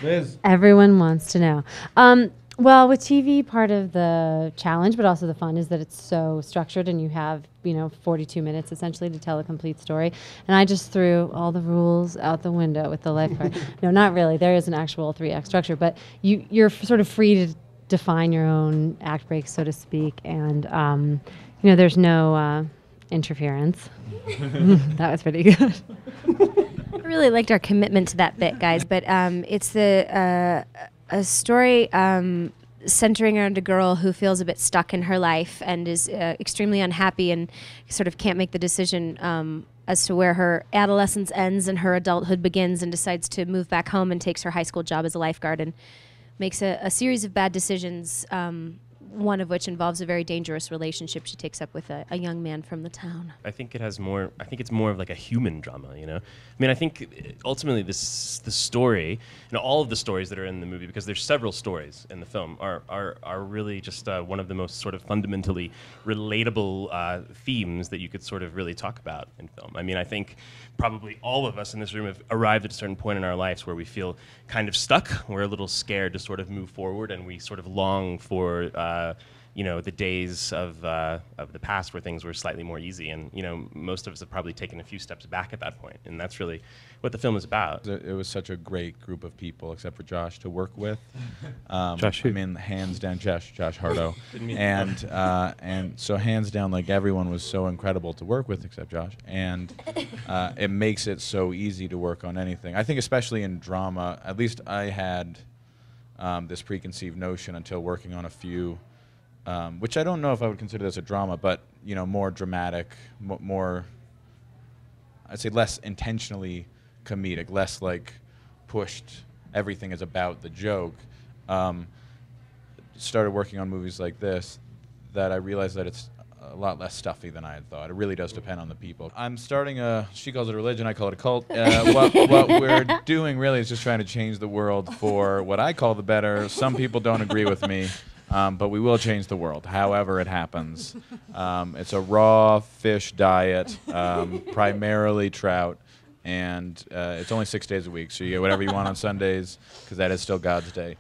Liz. Everyone wants to know. Well, with TV, part of the challenge, but also the fun, is that it's so structured, and you have 42 minutes essentially to tell a complete story. And I just threw all the rules out the window with the Lifeguard. No, not really. There is an actual 3-act structure, but you're sort of free to define your own act breaks, so to speak, and there's no interference. That was pretty good. I really liked our commitment to that bit, guys. But it's a story centering around a girl who feels a bit stuck in her life and is extremely unhappy and sort of can't make the decision as to where her adolescence ends and her adulthood begins, and decides to move back home and takes her high school job as a lifeguard and makes a series of bad decisions, one of which involves a very dangerous relationship she takes up with a young man from the town. I think it's more of like a human drama, I mean, I think ultimately the story, all of the stories that are in the movie, because there's several stories in the film, are really just one of the most sort of fundamentally relatable themes that you could sort of really talk about in film. I mean, I think probably all of us in this room have arrived at a certain point in our lives where we feel kind of stuck. We're a little scared to sort of move forward, and we sort of long for the days of the past where things were slightly more easy. And most of us have probably taken a few steps back at that point, and that's really what the film is about. It was such a great group of people, except for Josh, to work with. Josh who? I mean, hands down, Josh Hardo, and so hands down, like, everyone was so incredible to work with, except Josh, and it makes it so easy to work on anything. I think especially in drama, at least I had this preconceived notion until working on a few. Which I don't know if I would consider this a drama, but more dramatic, more, I'd say less intentionally comedic, less like pushed. Everything is about the joke. Started working on movies like this, that I realized that it's a lot less stuffy than I had thought. It really does depend on the people. I'm starting she calls it a religion, I call it a cult. What we're doing really is just trying to change the world for what I call the better. Some people don't agree with me. But we will change the world, however it happens. It's a raw fish diet, primarily trout, and it's only 6 days a week, so you get whatever you want on Sundays, because that is still God's day.